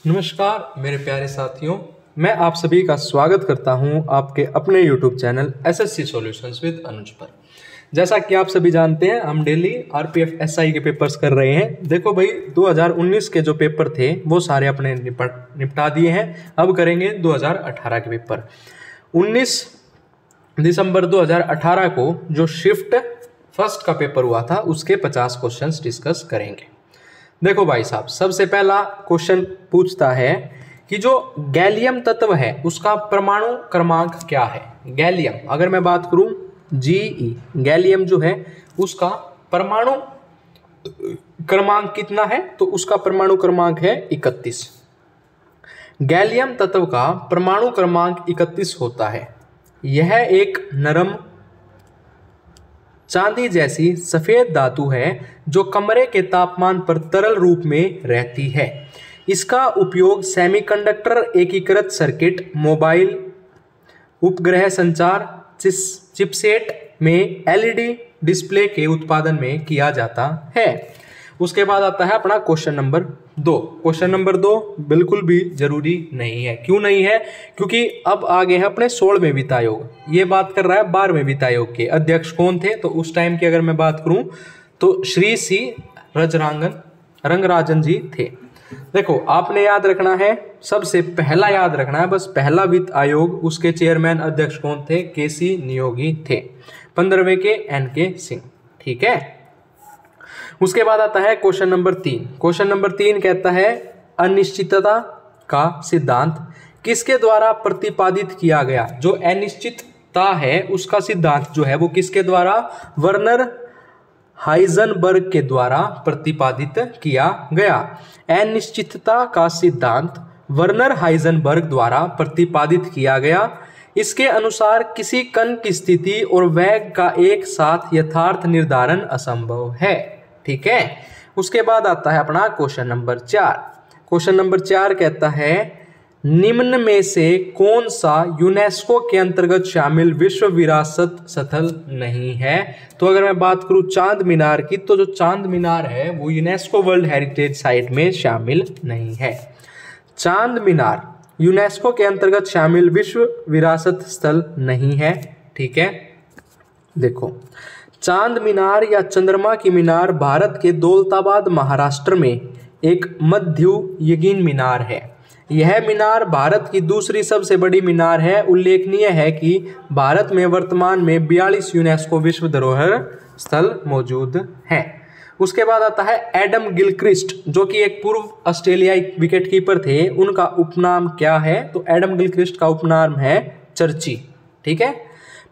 नमस्कार मेरे प्यारे साथियों, मैं आप सभी का स्वागत करता हूं आपके अपने YouTube channel SSC solutions with Anuj पर। जैसा कि आप सभी जानते हैं, हम डेली आरपीएफ एसआई के पेपर्स कर रहे हैं। देखो भाई, 2019 के जो पेपर थे वो सारे अपने निपटा दिए हैं। अब करेंगे 2018 के पेपर। 19 दिसंबर 2018 को जो शिफ्ट फर्स्ट का पेपर हुआ था उसके 50 क्वेश्चंस डिस्कस करेंगे। देखो भाई साहब, सबसे पहला क्वेश्चन पूछता है कि जो गैलियम तत्व है उसका परमाणु क्रमांक क्या है। गैलियम, अगर मैं बात करूं Ge, गैलियम जो है उसका परमाणु क्रमांक कितना है, तो उसका परमाणु क्रमांक है 31। गैलियम तत्व का परमाणु क्रमांक 31 होता है। यह एक नरम चांदी जैसी सफेद धातु है जो कमरे के तापमान पर तरल रूप में रहती है। इसका उपयोग सेमीकंडक्टर, एकीकृत सर्किट, मोबाइल उपग्रह संचार, चिपसेट में एलईडी डिस्प्ले के उत्पादन में किया जाता है। उसके बाद आता है अपना क्वेश्चन नंबर 2। क्वेश्चन नंबर 2 बिल्कुल भी जरूरी नहीं है। क्यों नहीं है? क्योंकि अब आगे है अपने 16वें वित्त आयोग। ये बात कर रहा है 12वें वित्त आयोग के अध्यक्ष कौन थे, तो उस टाइम की अगर मैं बात करूं तो श्री सी रंगराजन जी थे। देखो, आपने याद रखना है, सबसे पहला याद रखना है बस, पहला वित्त आयोग, उसके चेयरमैन अध्यक्ष कौन थे? केसी नियोगी थे। 15वें के एन.के. सिंह। ठीक है। उसके बाद आता है क्वेश्चन नंबर 3। क्वेश्चन नंबर 3 कहता है अनिश्चितता का सिद्धांत किसके द्वारा प्रतिपादित किया गया। जो अनिश्चितता है उसका सिद्धांत जो है वो किसके द्वारा? वर्नर हाइजेनबर्ग के द्वारा प्रतिपादित किया गया। अनिश्चितता का सिद्धांत वर्नर हाइजेनबर्ग द्वारा प्रतिपादित किया गया। इसके अनुसार किसी कण की स्थिति और वेग का एक साथ यथार्थ निर्धारण असंभव है। ठीक है। उसके बाद आता है अपना क्वेश्चन नंबर 4। क्वेश्चन नंबर 4 कहता है निम्न में से कौन सा यूनेस्को के अंतर्गत शामिल विश्व विरासत स्थल नहीं है। तो अगर मैं बात करूं चांद मीनार की, तो जो चांद मीनार है वो यूनेस्को वर्ल्ड हेरिटेज साइट में शामिल नहीं है। चांद मीनार यूनेस्को के अंतर्गत शामिल विश्व विरासत स्थल नहीं है। ठीक है। देखो, चांद मीनार या चंद्रमा की मीनार भारत के दौलताबाद महाराष्ट्र में एक मध्ययुगीन मीनार है। यह मीनार भारत की दूसरी सबसे बड़ी मीनार है। उल्लेखनीय है कि भारत में वर्तमान में 42 यूनेस्को विश्व धरोहर स्थल मौजूद हैं। उसके बाद आता है एडम गिलक्रिस्ट, जो कि एक पूर्व ऑस्ट्रेलियाई विकेटकीपर थे। उनका उपनाम क्या है? तो एडम गिलक्रिस्ट का उपनाम है चर्ची। ठीक है।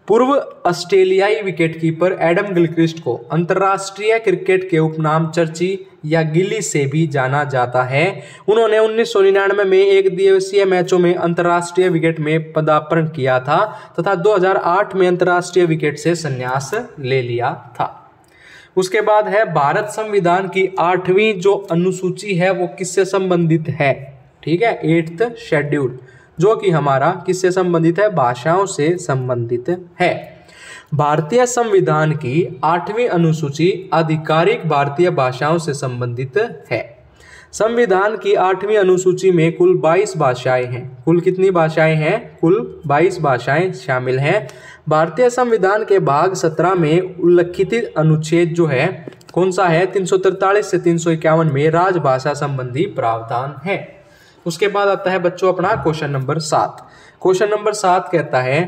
पूर्व ऑस्ट्रेलियाई विकेटकीपर एडम गिलक्रिस्ट को अंतर्राष्ट्रीय क्रिकेट के उपनाम चर्ची या गिली से भी जाना जाता है। उन्होंने 1999 में एक दिवसीय मैचों में अंतर्राष्ट्रीय विकेट में पदार्पण किया था तथा 2008 में अंतर्राष्ट्रीय विकेट से संन्यास ले लिया था। उसके बाद है भारत संविधान की 8वीं जो अनुसूची है वो किससे संबंधित है? ठीक है, 8th शेड्यूल, जो कि हमारा किससे संबंधित है? भाषाओं से संबंधित है। भारतीय संविधान की 8वीं अनुसूची आधिकारिक भारतीय भाषाओं से संबंधित है। संविधान की 8वीं अनुसूची में कुल 22 भाषाएं हैं। कुल कितनी भाषाएं हैं? कुल 22 भाषाएं शामिल हैं। भारतीय संविधान के भाग 17 में उल्लिखित अनुच्छेद जो है कौन सा है? 343 से 351 में राजभाषा संबंधी प्रावधान है। उसके बाद आता है बच्चों अपना क्वेश्चन नंबर 7। क्वेश्चन नंबर 7 कहता है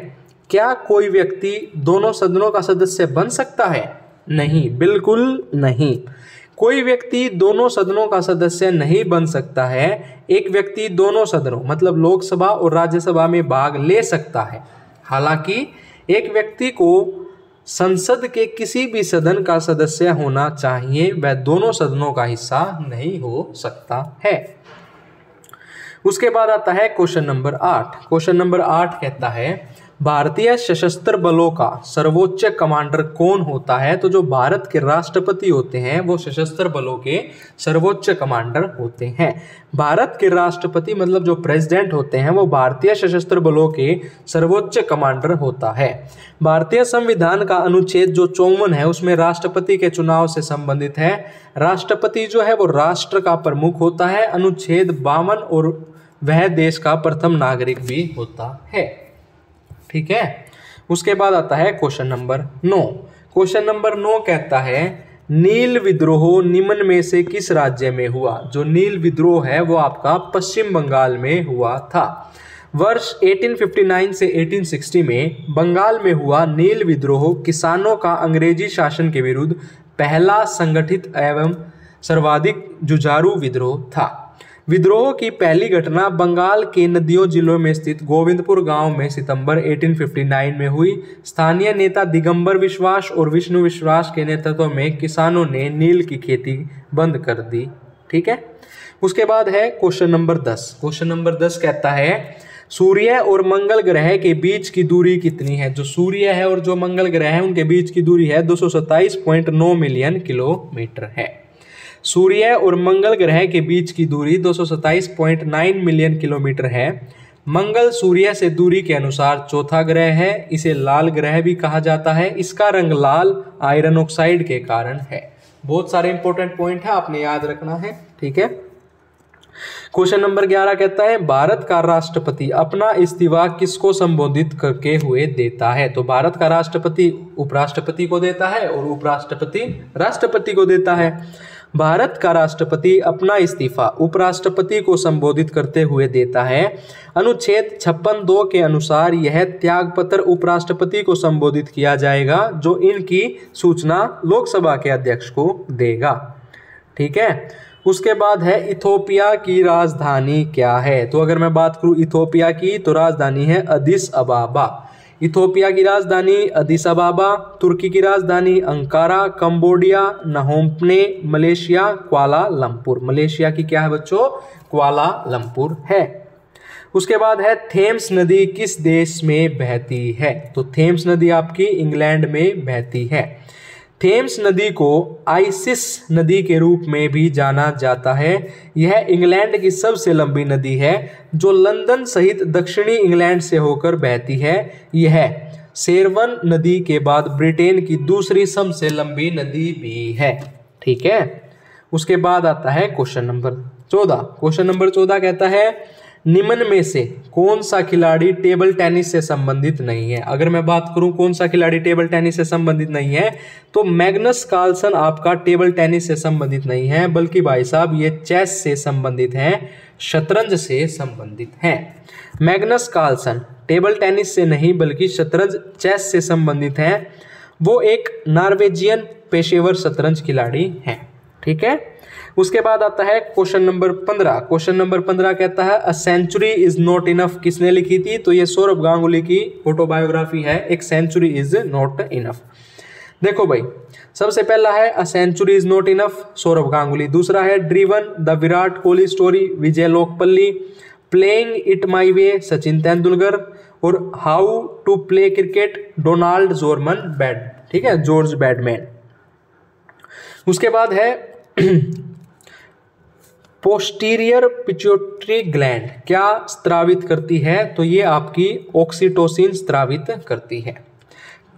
क्या कोई व्यक्ति दोनों सदनों का सदस्य बन सकता है? नहीं, बिल्कुल नहीं। कोई व्यक्ति दोनों सदनों का सदस्य नहीं बन सकता है। एक व्यक्ति दोनों सदनों मतलब लोकसभा और राज्यसभा में भाग ले सकता है। हालांकि एक व्यक्ति को संसद के किसी भी सदन का सदस्य होना चाहिए, वह दोनों सदनों का हिस्सा नहीं हो सकता है। उसके बाद आता है क्वेश्चन नंबर 8। क्वेश्चन नंबर 8 कहता है भारतीय सशस्त्र बलों का सर्वोच्च कमांडर कौन होता है? तो जो भारत के राष्ट्रपति होते हैं वो सशस्त्र बलों के सर्वोच्च कमांडर होते हैं। भारत के राष्ट्रपति मतलब जो प्रेसिडेंट होते हैं वो भारतीय सशस्त्र बलों के सर्वोच्च कमांडर होता है। भारतीय संविधान का अनुच्छेद जो 54 है उसमें राष्ट्रपति के चुनाव से संबंधित है। राष्ट्रपति जो है वो राष्ट्र का प्रमुख होता है। अनुच्छेद 52 और वह देश का प्रथम नागरिक भी होता है। ठीक है, उसके बाद आता है क्वेश्चन नंबर 9। क्वेश्चन नंबर 9 कहता है नील विद्रोह निम्न में से किस राज्य में हुआ? जो नील विद्रोह है वो आपका पश्चिम बंगाल में हुआ था। वर्ष 1859 से 1860 में बंगाल में हुआ नील विद्रोह किसानों का अंग्रेजी शासन के विरुद्ध पहला संगठित एवं सर्वाधिक जुझारू विद्रोह था। विद्रोह की पहली घटना बंगाल के नदियों जिलों में स्थित गोविंदपुर गांव में सितंबर 1859 में हुई। स्थानीय नेता दिगंबर विश्वास और विष्णु विश्वास के नेतृत्व में किसानों ने नील की खेती बंद कर दी। ठीक है, उसके बाद है क्वेश्चन नंबर 10। क्वेश्चन नंबर 10 कहता है सूर्य और मंगल ग्रह के बीच की दूरी कितनी है? जो सूर्य है और जो मंगल ग्रह है उनके बीच की दूरी है 227.9 मिलियन किलोमीटर है। सूर्य और मंगल ग्रह के बीच की दूरी 227.9 मिलियन किलोमीटर है। मंगल सूर्य से दूरी के अनुसार चौथा ग्रह है। इसे लाल ग्रह भी कहा जाता है। इसका रंग लाल आयरन ऑक्साइड के कारण है। बहुत सारे इंपॉर्टेंट पॉइंट है, आपने याद रखना है। ठीक है, क्वेश्चन नंबर 11 कहता है भारत का राष्ट्रपति अपना इस्तीफा किसको संबोधित करके हुए देता है? तो भारत का राष्ट्रपति उपराष्ट्रपति को देता है और उपराष्ट्रपति राष्ट्रपति को देता है। भारत का राष्ट्रपति अपना इस्तीफा उपराष्ट्रपति को संबोधित करते हुए देता है। अनुच्छेद 56(2) के अनुसार यह त्यागपत्र उपराष्ट्रपति को संबोधित किया जाएगा जो इनकी सूचना लोकसभा के अध्यक्ष को देगा। ठीक है, उसके बाद है इथोपिया की राजधानी क्या है? तो अगर मैं बात करूं इथोपिया की तो राजधानी है अदिस अबाबा। इथोपिया की राजधानी अदिस अबाबा, तुर्की की राजधानी Ankara, Cambodia Phnom Penh, Malaysia Kuala Lumpur. Malaysia की क्या है बच्चों? कुआलालंपुर है। उसके बाद है थेम्स नदी किस देश में बहती है? तो थेम्स नदी आपकी इंग्लैंड में बहती है। थेम्स नदी को आइसिस नदी के रूप में भी जाना जाता है। यह इंग्लैंड की सबसे लंबी नदी है जो लंदन सहित दक्षिणी इंग्लैंड से होकर बहती है। यह सेरवन नदी के बाद ब्रिटेन की दूसरी सबसे लंबी नदी भी है। ठीक है, उसके बाद आता है क्वेश्चन नंबर 14। क्वेश्चन नंबर 14 कहता है निम्न में से कौन सा खिलाड़ी टेबल टेनिस से संबंधित नहीं है? अगर मैं बात करूं कौन सा खिलाड़ी टेबल टेनिस से संबंधित नहीं है तो मैग्नस कार्लसन आपका टेबल टेनिस से संबंधित नहीं है, बल्कि भाई साहब ये चेस से संबंधित हैं, शतरंज से संबंधित हैं। मैग्नस कार्लसन टेबल टेनिस से नहीं बल्कि शतरंज चेस से संबंधित हैं। वो एक नॉर्वेजियन पेशेवर शतरंज खिलाड़ी हैं। ठीक है, उसके बाद आता है क्वेश्चन नंबर 15। क्वेश्चन नंबर 15 कहता है a century is not enough किसने लिखी थी? तो ये सौरभ गांगुली की ऑटोबायोग्राफी है, एक सेंचुरी इज नॉट इनफ। देखो भाई, सबसे पहला है a century is not enough Sourav Ganguly. दूसरा है driven the Virat Kohli story Vijay Lokapalli, playing it my way Sachin Tendulkar, और how to play cricket Donald जोरमन बैड। ठीक है, जॉर्ज बैडमैन। उसके बाद है पोस्टीरियर पिट्यूटरी ग्लैंड क्या स्त्रावित करती है? तो ये आपकी ऑक्सीटोसिन स्त्रावित करती है।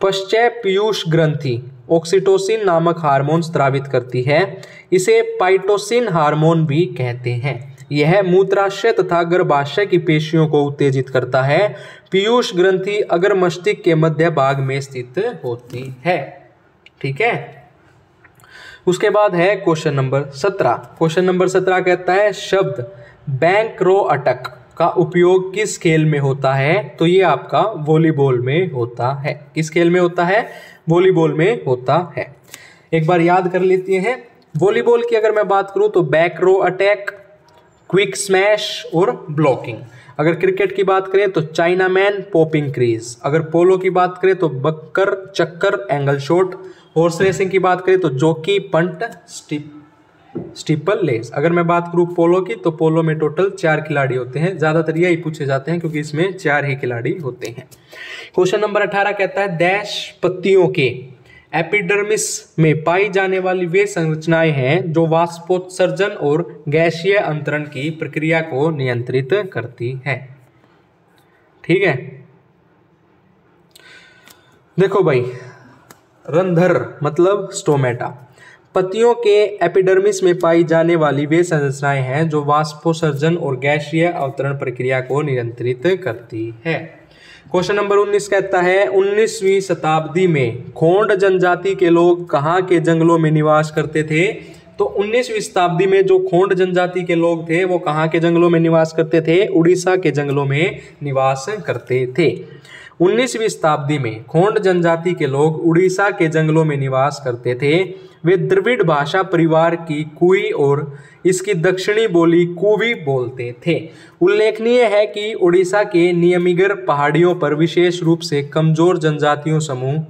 पश्चय पीयूष ग्रंथि ऑक्सीटोसिन नामक हार्मोन स्त्रावित करती है। इसे पाइटोसिन हार्मोन भी कहते हैं। यह मूत्राशय तथा गर्भाशय की पेशियों को उत्तेजित करता है। पीयूष ग्रंथि अगर मस्तिष्क के मध्य भाग में स्थित होती है। ठीक है, उसके बाद है क्वेश्चन नंबर 17। क्वेश्चन नंबर 17 कहता है शब्द बैंक्रोअटक का उपयोग किस खेल में होता है? तो ये आपका वॉलीबॉल में होता है। किस खेल में होता है? वॉलीबॉल में होता है। एक बार याद कर लेते हैं। वॉलीबॉल की अगर मैं बात करूं तो बैक रो अटैक, क्विक स्मैश और ब्लॉकिंग। अगर क्रिकेट की बात करें तो चाइना मैन, पॉपिंग क्रीज। अगर पोलो की बात करें तो बक्कर, चक्कर, एंगल शॉट। हॉर्स रेसिंग की बात करें तो जॉकी, पंट, स्टीपल लेस। अगर मैं बात करूँ पोलो की, तो पोलो में टोटल 4 खिलाड़ी होते हैं, ज़्यादातर यही पूछे जाते हैं क्योंकि इसमें 4 ही खिलाड़ी होते हैं। क्वेश्चन नंबर 18 कहता है डैश पत्तियों के एपिडर्मिस में पाई जाने वाली वे संरचनाएं हैं जो वाष्पोत्सर्जन और गैसीय अंतरण की प्रक्रिया को नियंत्रित करती है। ठीक है, देखो भाई, रंध्र मतलब स्टोमेटा। पत्तियों के एपिडर्मिस में पाई जाने वाली वे संरचनाएं हैं जो वाष्पोत्सर्जन और गैसीय अवतरण प्रक्रिया को नियंत्रित करती है। क्वेश्चन नंबर 19 कहता है 19वीं शताब्दी में खोंड जनजाति के लोग कहाँ के जंगलों में निवास करते थे? तो 19वीं शताब्दी में जो खोंड जनजाति के लोग थे वो कहाँ के जंगलों में निवास करते थे? उड़ीसा के जंगलों में निवास करते थे। 19वीं शताब्दी में खोंड जनजाति के लोग उड़ीसा के जंगलों में निवास करते थे। वे द्रविड़ भाषा परिवार की कुई और इसकी दक्षिणी बोली कुवी बोलते थे। उल्लेखनीय है कि उड़ीसा के नियमिगर पहाड़ियों पर विशेष रूप से कमजोर जनजातियों समूह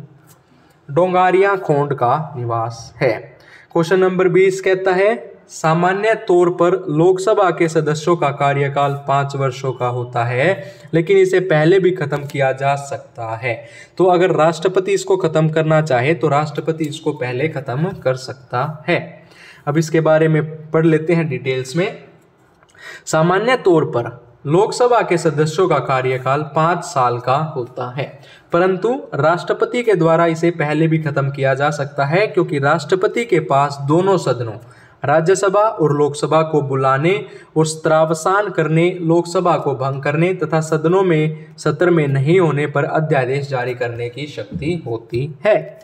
डोंगारिया खोंड का निवास है। क्वेश्चन नंबर 20 कहता है सामान्य तौर पर लोकसभा के सदस्यों का कार्यकाल 5 वर्षों का होता है, लेकिन इसे पहले भी खत्म किया जा सकता है। तो अगर राष्ट्रपति इसको खत्म करना चाहे तो राष्ट्रपति इसको पहले खत्म कर सकता है। अब इसके बारे में पढ़ लेते हैं डिटेल्स में। सामान्य तौर पर लोकसभा के सदस्यों का कार्यकाल 5 साल का होता है, परंतु राष्ट्रपति के द्वारा इसे पहले भी खत्म किया जा सकता है, क्योंकि राष्ट्रपति के पास दोनों सदनों राज्यसभा और लोकसभा को बुलाने और स्त्रावसान करने, लोकसभा को भंग करने तथा सदनों में सत्र में नहीं होने पर अध्यादेश जारी करने की शक्ति होती है।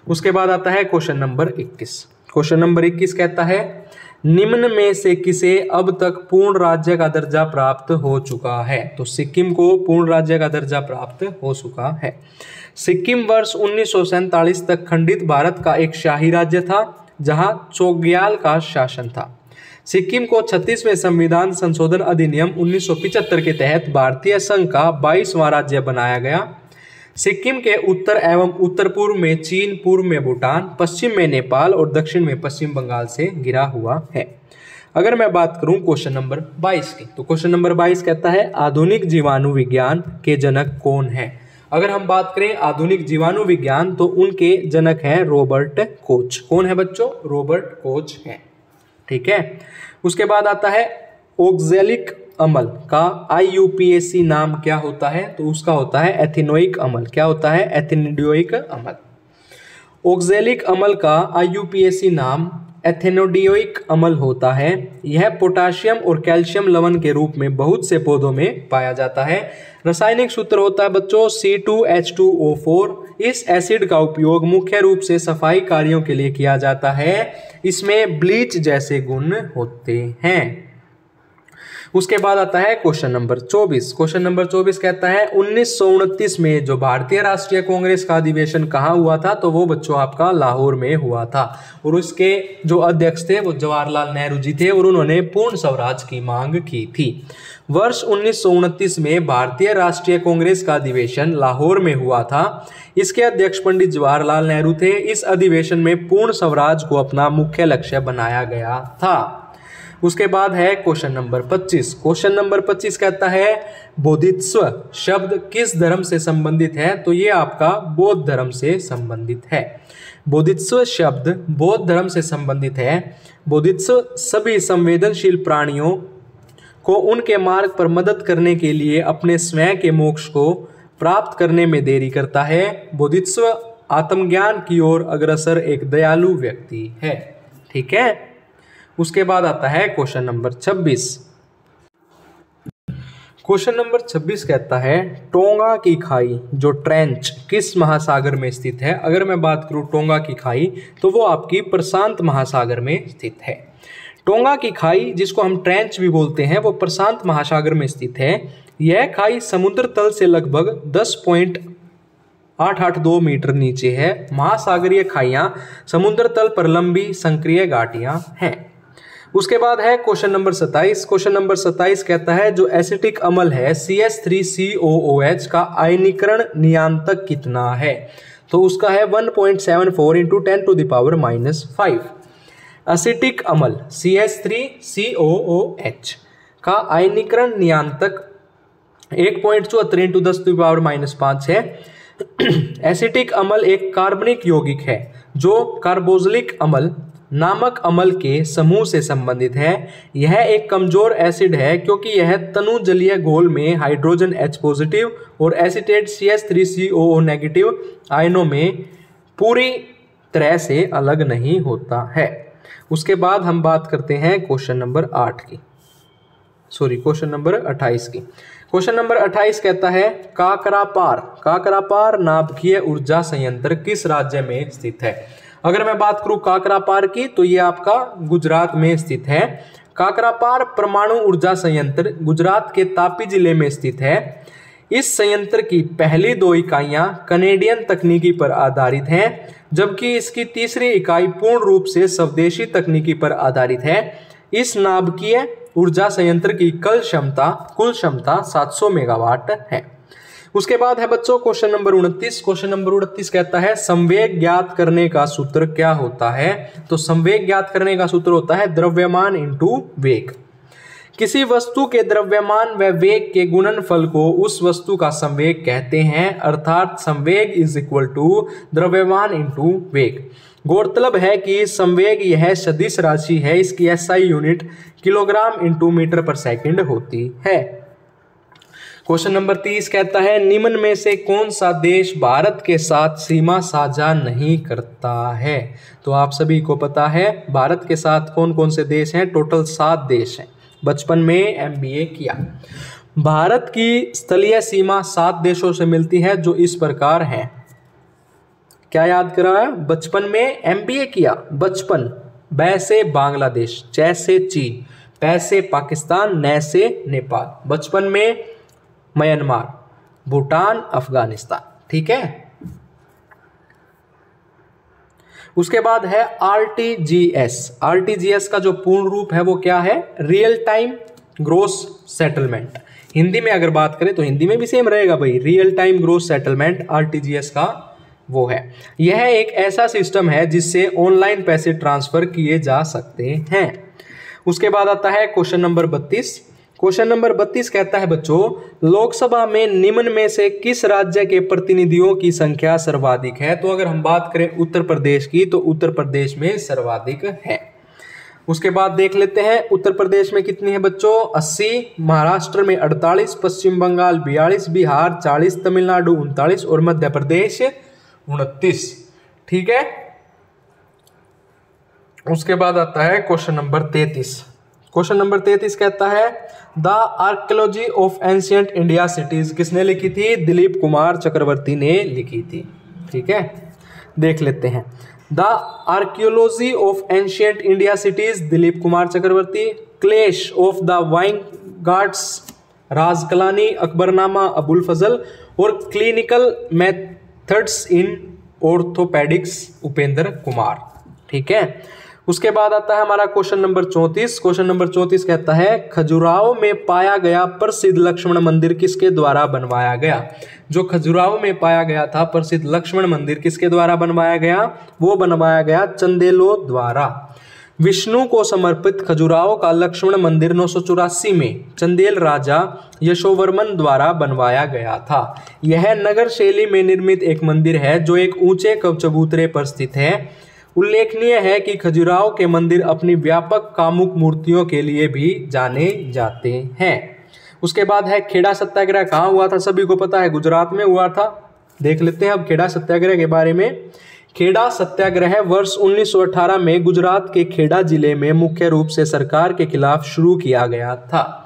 उसके बाद आता है क्वेश्चन नंबर 21। क्वेश्चन नंबर 21 कहता है निम्न में से किसे अब तक पूर्ण राज्य का दर्जा प्राप्त हो चुका है? तो सिक्किम को पूर्ण राज्य का दर्जा प्राप्त हो चुका है। सिक्किम वर्ष 1947 तक खंडित भारत का एक शाही राज्य था, जहां चोग्याल का शासन था। सिक्किम को 36वें संविधान संशोधन अधिनियम 1975 के तहत भारतीय संघ का 22वां राज्य बनाया गया। सिक्किम के उत्तर एवं उत्तर पूर्व में चीन, पूर्व में भूटान, पश्चिम में नेपाल और दक्षिण में पश्चिम बंगाल से घिरा हुआ है। अगर मैं बात करूं क्वेश्चन नंबर 22 की, तो क्वेश्चन नंबर 22 कहता है आधुनिक जीवाणु विज्ञान के जनक कौन है? अगर हम बात करें आधुनिक जीवाणु विज्ञान तो उनके जनक हैं रॉबर्ट कोच। कौन है बच्चों? रॉबर्ट कोच हैं। ठीक है, उसके बाद आता है ऑक्जेलिक अम्ल का IUPAC नाम क्या होता है? तो उसका होता है एथिनोइक अम्ल। क्या होता है? एथिनोडियोइक अम्ल। ऑक्जेलिक अम्ल का IUPAC नाम एथेनोडियोइक अम्ल होता है। यह पोटाशियम और कैल्शियम लवण के रूप में बहुत से पौधों में पाया जाता है। रासायनिक सूत्र होता है बच्चों C2H2O4। इस एसिड का उपयोग मुख्य रूप से सफाई कार्यों के लिए किया जाता है। इसमें ब्लीच जैसे गुण होते हैं। उसके बाद आता है क्वेश्चन नंबर 24। क्वेश्चन नंबर 24 कहता है 1929 में जो भारतीय राष्ट्रीय कांग्रेस का अधिवेशन कहाँ हुआ था? तो वो बच्चों आपका लाहौर में हुआ था, और उसके जो अध्यक्ष थे वो जवाहरलाल नेहरू जी थे, और उन्होंने पूर्ण स्वराज की मांग की थी। वर्ष 1929 में भारतीय राष्ट्रीय कांग्रेस का अधिवेशन लाहौर में हुआ था। इसके अध्यक्ष पंडित जवाहरलाल नेहरू थे। इस अधिवेशन में पूर्ण स्वराज को अपना मुख्य लक्ष्य बनाया गया था। उसके बाद है क्वेश्चन नंबर 25। क्वेश्चन नंबर 25 कहता है बोधित्व शब्द किस धर्म से संबंधित है? तो ये आपका बौद्ध धर्म से संबंधित है। बोधित्व शब्द बौद्ध धर्म से संबंधित है। बोधित्व सभी संवेदनशील प्राणियों को उनके मार्ग पर मदद करने के लिए अपने स्वयं के मोक्ष को प्राप्त करने में देरी करता है। बोधित्व आत्मज्ञान की ओर अग्रसर एक दयालु व्यक्ति है। ठीक है, उसके बाद आता है क्वेश्चन नंबर 26। क्वेश्चन नंबर 26 कहता है टोंगा की खाई जो ट्रेंच किस महासागर में स्थित है? अगर मैं बात करूं टोंगा की खाई तो वो आपकी प्रशांत महासागर में स्थित है। टोंगा की खाई जिसको हम ट्रेंच भी बोलते हैं वो प्रशांत महासागर में स्थित है। यह खाई समुद्र तल से लगभग 10.882 मीटर नीचे है। महासागरीय खाइयां समुद्र तल पर लंबी संक्रिय घाटियां हैं। उसके बाद है क्वेश्चन नंबर 27। क्वेश्चन नंबर 27 कहता है जो एसिटिक अम्ल है CH3COOH का आयनीकरण नियतांक कितना है? तो उसका है 1.74 × 10⁻⁵। एसिटिक अम्ल CH3COOH का आयनीकरण नियंत्रक 1.74 × 10⁻⁵ है। एसिटिक अम्ल एक कार्बनिक यौगिक है जो कार्बोक्सिलिक अम्ल नामक अम्ल के समूह से संबंधित है। यह एक कमजोर एसिड है क्योंकि यह तनु जलीय घोल में हाइड्रोजन H पॉजिटिव और एसीटेट CH3COO नेगेटिव आयनों में पूरी तरह से अलग नहीं होता है। उसके बाद हम बात करते हैं क्वेश्चन नंबर 28 की। क्वेश्चन नंबर 28 कहता है काकरापार नाभिकीय ऊर्जा संयंत्र किस राज्य में स्थित है। अगर मैं बात करूं काकरापार की तो ये आपका गुजरात में स्थित है। काकरापार परमाणु ऊर्जा संयंत्र गुजरात के तापी जिले में स्थित है। इस संयंत्र की पहली 2 इकाइयां कनेडियन तकनीकी पर आधारित हैं, जबकि इसकी तीसरी इकाई पूर्ण रूप से स्वदेशी तकनीकी पर आधारित है। इस नाभिकीय ऊर्जा संयंत्र की कुल क्षमता 700 मेगावाट है। उसके बाद है बच्चों क्वेश्चन नंबर 29। क्वेश्चन नंबर 29 कहता है संवेग ज्ञात करने का सूत्र क्या होता है। तो संवेग ज्ञात करने का सूत्र होता है द्रव्यमान इंटू वेग। किसी वस्तु के द्रव्यमान व वेग के गुणनफल को उस वस्तु का संवेग कहते हैं, अर्थात संवेग इज इक्वल टू द्रव्यमान इंटू वेग। गौरतलब है कि संवेग यह सदिश राशि है, इसकी SI unit kilogram into metre per second होती है। क्वेश्चन नंबर 30 कहता है निम्न में से कौन सा देश भारत के साथ सीमा साझा नहीं करता है। तो आप सभी को पता है भारत के साथ कौन कौन से देश हैं, टोटल 7 देश हैं। बचपन में MBA किया। भारत की स्थलीय सीमा 7 देशों से मिलती है जो इस प्रकार हैं। क्या याद करा है बचपन में MBA किया। बचपन ब से बांग्लादेश, च से चीन, प से पाकिस्तान, न से नेपाल। बचपन में म्यांमार, भूटान, अफगानिस्तान। ठीक है। उसके बाद है RTGS का जो पूर्ण रूप है वो क्या है, real time gross settlement. Hindi में अगर बात करें तो हिंदी में भी सेम रहेगा भाई, real time gross settlement RTGS का वो है। यह एक ऐसा सिस्टम है जिससे ऑनलाइन पैसे ट्रांसफर किए जा सकते हैं। उसके बाद आता है क्वेश्चन नंबर 32। क्वेश्चन नंबर 32 कहता है बच्चों लोकसभा में निम्न में से किस राज्य के प्रतिनिधियों की संख्या सर्वाधिक है। तो अगर हम बात करें उत्तर प्रदेश की तो उत्तर प्रदेश में सर्वाधिक है। उसके बाद देख लेते हैं उत्तर प्रदेश में कितनी है बच्चों, 80, महाराष्ट्र में 48, पश्चिम बंगाल 42, बिहार 40, तमिलनाडु 39 और मध्य प्रदेश 29। ठीक है। उसके बाद आता है क्वेश्चन नंबर 33। क्वेश्चन नंबर 33 कहता है the archaeology of ancient India cities किसने लिखी थी, दिलीप कुमार चक्रवर्ती ने लिखी थी। ठीक है, देख लेते हैं। The archaeology of ancient India cities Dilip Kumar Chakrabarti, clash of the vanguards Rajkalani, Akbarnama Abul Fazal और clinical methods in orthopaedics Upendra Kumar. ठीक है। उसके बाद आता है हमारा क्वेश्चन नंबर 34। क्वेश्चन नंबर 34 कहता है खजुराहो में पाया गया प्रसिद्ध लक्ष्मण मंदिर किसके द्वारा बनवाया गया। जो खजुराहो में पाया गया था प्रसिद्ध लक्ष्मण मंदिर किसके द्वारा बनवाया गया, वो बनवाया गया चंदेलों द्वारा। विष्णु को समर्पित खजुराहो का लक्ष्मण मंदिर 984 में चंदेल राजा यशोवर्मन द्वारा बनवाया गया था। यह नगर शैली में निर्मित एक मंदिर है जो एक ऊंचे चबूतरे पर स्थित है। उल्लेखनीय है कि खजुराहो के मंदिर अपनी व्यापक कामुक मूर्तियों के लिए भी जाने जाते हैं। उसके बाद है खेड़ा सत्याग्रह कहाँ हुआ था, सभी को पता है गुजरात में हुआ था। देख लेते हैं अब खेड़ा सत्याग्रह के बारे में। खेड़ा सत्याग्रह वर्ष 1918 में गुजरात के खेड़ा जिले में मुख्य रूप से सरकार के खिलाफ शुरू किया गया था।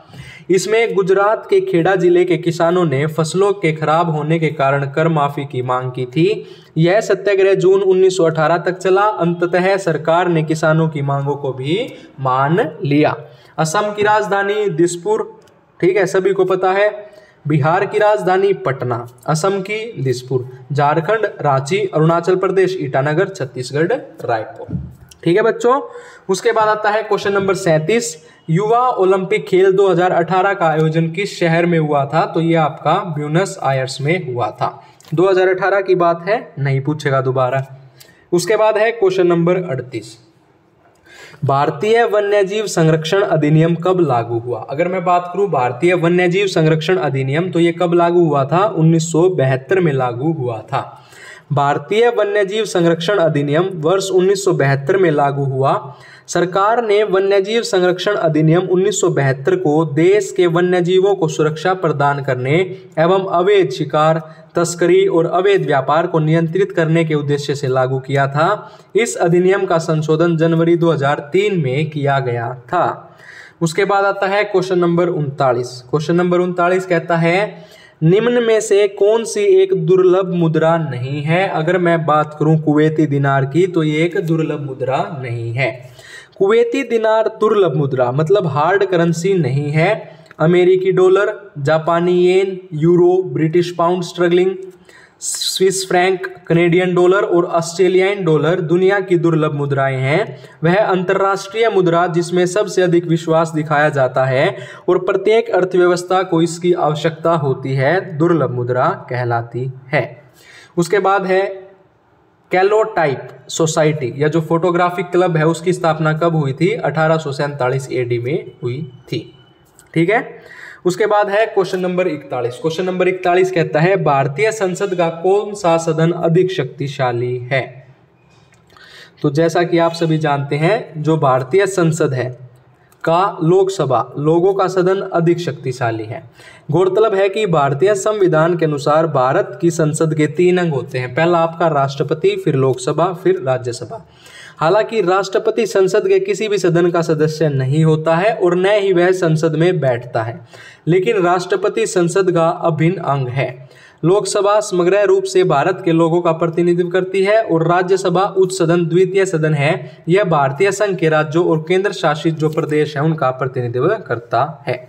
इसमें गुजरात के खेड़ा जिले के किसानों ने फसलों के खराब होने के कारण कर माफी की मांग की थी। यह सत्याग्रह जून 1918 तक चला। अंततः सरकार ने किसानों की मांगों को भी मान लिया। असम की राजधानी दिसपुर, ठीक है, सभी को पता है। बिहार की राजधानी पटना, असम की दिसपुर, झारखंड रांची, अरुणाचल प्रदेश ईटानगर, छत्तीसगढ़ रायपुर। ठीक है बच्चों। उसके बाद आता है क्वेश्चन नंबर 37। युवा ओलंपिक खेल 2018 का आयोजन किस शहर में हुआ था। तो ये आपका ब्यूनस आयर्स में हुआ था। 2018 की बात है, नहीं पूछेगा दोबारा। उसके बाद है क्वेश्चन नंबर 38। भारतीय वन्यजीव संरक्षण अधिनियम कब लागू हुआ? अगर मैं बात करूं भारतीय वन्यजीव संरक्षण अधिनियम, तो ये कब लागू हुआ था? 1972 में लागू हुआ था। भारतीय वन्यजीव संरक्षण अधिनियम वर्ष 1972 में लागू हुआ। सरकार ने वन्यजीव संरक्षण अधिनियम 1972 को देश के वन्यजीवों को सुरक्षा प्रदान करने एवं अवैध शिकार, तस्करी और अवैध व्यापार को नियंत्रित करने के उद्देश्य से लागू किया था। इस अधिनियम का संशोधन जनवरी 2003 में किया गया था। उसके बाद आता है क्वेश्चन नंबर 39। क्वेश्चन नंबर 39 कहता है निम्न में से कौन सी एक दुर्लभ मुद्रा नहीं है? अगर मैं बात करूं कुवैती दिनार की, तो ये एक दुर्लभ मुद्रा नहीं है। कुवैती दिनार दुर्लभ मुद्रा मतलब हार्ड करेंसी नहीं है। अमेरिकी डॉलर, जापानी yen, euro, British pound sterling, Swiss franc, Canadian dollar और ऑस्ट्रेलियन डॉलर दुनिया की दुर्लभ मुद्राएं हैं। वह अंतर्राष्ट्रीय मुद्रा जिसमें सबसे अधिक विश्वास दिखाया जाता है और प्रत्येक अर्थव्यवस्था को इसकी आवश्यकता होती है, दुर्लभ मुद्रा कहलाती है। उसके बाद है कैलोटाइप सोसाइटी या जो फोटोग्राफिक क्लब है उसकी स्थापना कब हुई थी? 1847 एडी में हुई थी। ठीक है। उसके बाद है क्वेश्चन नंबर 41। क्वेश्चन नंबर 41 कहता है भारतीय संसद का कौन सा सदन अधिक शक्तिशाली है? तो जैसा कि आप सभी जानते हैं, जो भारतीय संसद है का लोकसभा लोगों का सदन अधिक शक्तिशाली है। गौरतलब है कि भारतीय संविधान के अनुसार भारत की संसद के 3 अंग होते हैं। पहला आपका राष्ट्रपति, फिर लोकसभा, फिर राज्यसभा। हालांकि राष्ट्रपति संसद के किसी भी सदन का सदस्य नहीं होता है और न ही वह संसद में बैठता है, लेकिन राष्ट्रपति संसद का अभिन्न अंग है। लोकसभा समग्र रूप से भारत के लोगों का प्रतिनिधित्व करती है और राज्यसभा उच्च सदन द्वितीय सदन है। यह भारतीय संघ के राज्यों और केंद्र शासित जो प्रदेश है उनका प्रतिनिधित्व करता है।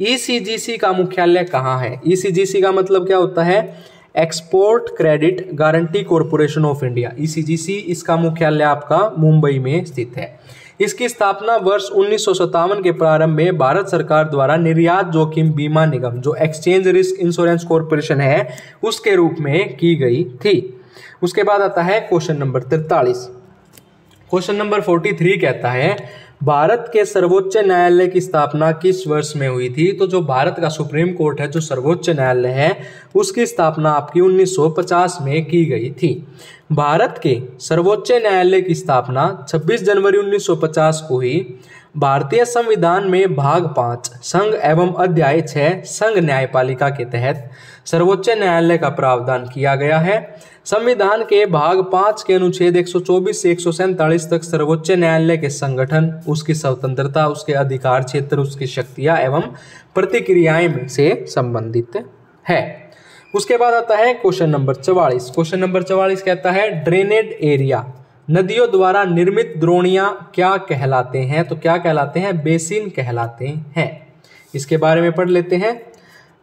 ईसीजीसी का मुख्यालय कहाँ है? ईसीजीसी का मतलब क्या होता है? Export credit guarantee corporation of India. ECGC इसका मुख्यालय आपका मुंबई में स्थित है। इसकी स्थापना वर्ष 1957 के प्रारंभ में भारत सरकार द्वारा निर्यात जोखिम बीमा निगम जो एक्सचेंज रिस्क इंश्योरेंस कॉरपोरेशन है उसके रूप में की गई थी। उसके बाद आता है क्वेश्चन नंबर 43। क्वेश्चन नंबर 43 कहता है भारत के सर्वोच्च न्यायालय की स्थापना किस वर्ष में हुई थी? तो जो भारत का सुप्रीम कोर्ट है, जो सर्वोच्च न्यायालय है, उसकी स्थापना आपकी 1950 में की गई थी। भारत के सर्वोच्च न्यायालय की स्थापना 26 जनवरी 1950 को हुई। भारतीय संविधान में भाग 5 संघ एवं अध्याय 6 संघ न्यायपालिका के तहत सर्वोच्च न्यायालय का प्रावधान किया गया है। संविधान के भाग 5 के अनुच्छेद 124 से 147 तक सर्वोच्च न्यायालय के संगठन, उसकी स्वतंत्रता, उसके अधिकार क्षेत्र, उसकी शक्तियां एवं प्रतिक्रियाएं से संबंधित है। उसके बाद आता है क्वेश्चन नंबर 44। क्वेश्चन नंबर 44 कहता है ड्रेनेड एरिया नदियों द्वारा निर्मित द्रोणियां क्या कहलाते हैं? तो क्या कहलाते हैं? बेसिन कहलाते हैं। इसके बारे में पढ़ लेते हैं।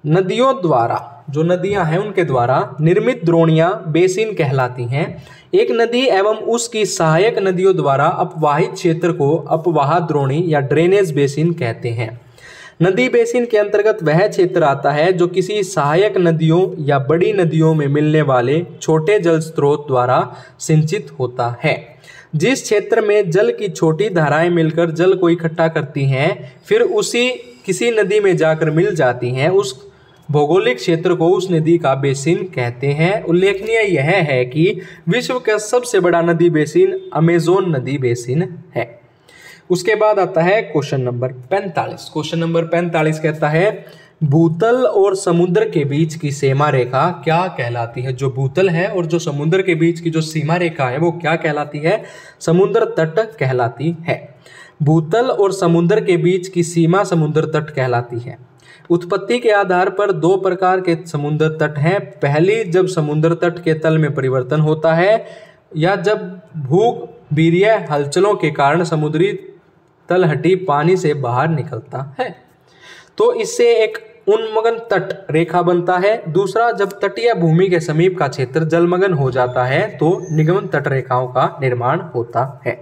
नदियों द्वारा, जो नदियां हैं उनके द्वारा निर्मित द्रोणियां बेसिन कहलाती हैं। एक नदी एवं उसकी सहायक नदियों द्वारा अपवाहित क्षेत्र को अपवाह द्रोणी या ड्रेनेज बेसिन कहते हैं। नदी बेसिन के अंतर्गत वह क्षेत्र आता है जो किसी सहायक नदियों या बड़ी नदियों में मिलने वाले छोटे जल स्रोत द्वारा सिंचित होता है। जिस क्षेत्र में जल की छोटी धाराएं मिलकर जल को इकट्ठा करती हैं फिर उसी किसी नदी में जाकर मिल जाती हैं, उस भौगोलिक क्षेत्र को उस नदी का बेसिन कहते हैं। उल्लेखनीय यह है कि विश्व का सबसे बड़ा नदी बेसिन अमेजोन नदी बेसिन है। उसके बाद आता है क्वेश्चन नंबर 45। क्वेश्चन नंबर 45 कहता है भूतल और समुद्र के बीच की सीमा रेखा क्या कहलाती है? जो भूतल है और जो समुद्र के बीच की जो सीमा रेखा है वो क्या कहलाती है? समुद्र तट कहलाती है। भूतल और समुद्र के बीच की सीमा समुद्र तट कहलाती है। उत्पत्ति के आधार पर 2 प्रकार के समुद्र तट हैं। पहली, जब समुद्र तट के तल में परिवर्तन होता है या जब भूगर्भीय हलचलों के कारण समुद्री तलहटी पानी से बाहर निकलता है तो इससे एक उन्मगन तट रेखा बनता है। दूसरा, जब तटीय भूमि के समीप का क्षेत्र जलमग्न हो जाता है तो निगमन तट रेखाओं का निर्माण होता है।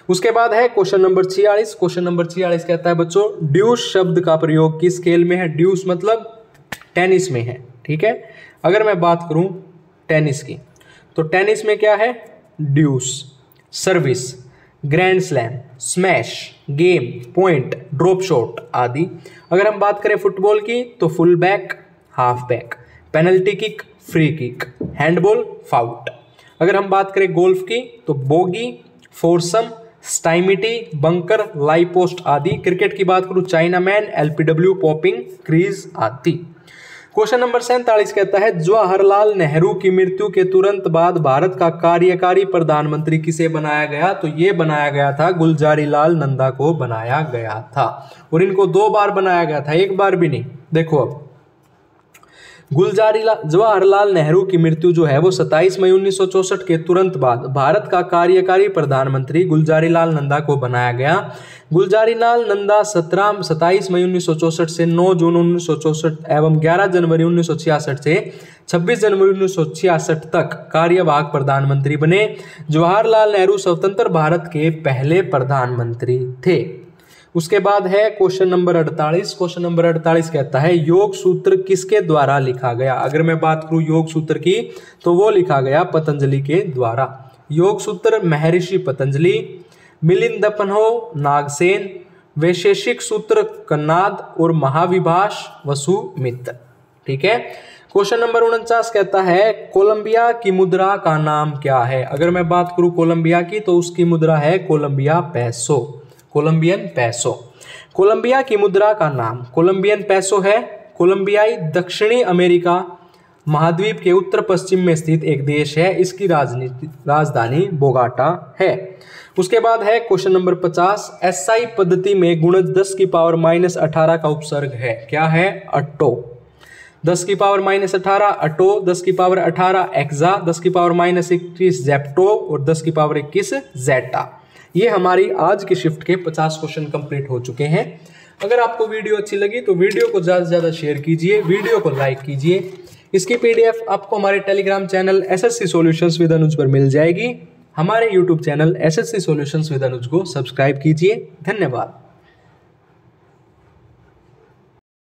उसके बाद है क्वेश्चन नंबर 46। क्वेश्चन नंबर 46 कहता है बच्चों ड्यूस शब्द का प्रयोग किस स्केल में है? ड्यूस मतलब टेनिस में है। ठीक है, अगर मैं बात करूं टेनिस की तो टेनिस में क्या है? Deuce service grand slam, smash, game, point, drop shot आदि। अगर हम बात करें फुटबॉल की तो full back, half back, penalty kick, free kick, handball, foul. अगर हम बात करें गोल्फ की तो bogey, foursome, stymie, bunker, lie post आदि। क्रिकेट की बात करूं chinaman, LBW, popping, crease आदि। क्वेश्चन नंबर 47 कहता है जवाहरलाल नेहरू की मृत्यु के तुरंत बाद भारत का कार्यकारी प्रधानमंत्री किसे बनाया गया? तो ये बनाया गया था गुलजारीलाल नंदा को बनाया गया था, और इनको 2 बार बनाया गया था, 1 बार भी नहीं। देखो अब जवाहरलाल नेहरू की मृत्यु जो है वो 27 मई 1964 के तुरंत बाद भारत का कार्यकारी प्रधानमंत्री गुलजारीलाल नंदा को बनाया गया। गुलजारीलाल नंदा 27 मई 1964 से 9 जून 1964 एवं 11 जनवरी 1966 से 26 जनवरी 1966 तक कार्यवाहक प्रधानमंत्री बने। जवाहरलाल नेहरू स्वतंत्र भारत के पहले प्रधानमंत्री थे। उसके बाद है क्वेश्चन नंबर 48। क्वेश्चन नंबर 48 कहता है योग सूत्र किसके द्वारा लिखा गया? अगर मैं बात करूं योग सूत्र की तो वो लिखा गया पतंजलि के द्वारा। योग सूत्र महर्षि पतंजलि, मिलिंद दपन्हो, नागसेन, वैशेषिक सूत्र कन्नाद और महाविभाष वसुमित्र। ठीक है। क्वेश्चन नंबर 49 कहता है कोलंबिया की मुद्रा का नाम क्या है? अगर मैं बात करूं कोलंबिया की तो उसकी मुद्रा है कोलंबिया पैसो, कोलंबियन पैसो। कोलंबिया की मुद्रा का नाम कोलंबियन पैसो है। कोलंबियाई दक्षिणी अमेरिका महाद्वीप के उत्तर पश्चिम में स्थित एक देश है। इसकी राजधानी बोगाटा है। उसके बाद है क्वेश्चन नंबर 50। एसआई पद्धति में गुणज 10 की पावर -18 का उपसर्ग है, क्या है? अट्टो। 10 की पावर -18 अटो, 10 की पावर 18 एक्सा, 10 की पावर -21 जेप्टो और 10 की पावर 21 जेटा। ये हमारी आज की शिफ्ट के 50 क्वेश्चन कंप्लीट हो चुके हैं। अगर आपको वीडियो अच्छी लगी तो वीडियो को ज़्यादा से ज़्यादा शेयर कीजिए, वीडियो को लाइक कीजिए। इसकी PDF आपको हमारे Telegram channel SSC solutions with Anuj पर मिल जाएगी। हमारे YouTube channel SSC solutions with Anuj को सब्सक्राइब कीजिए। धन्यवाद।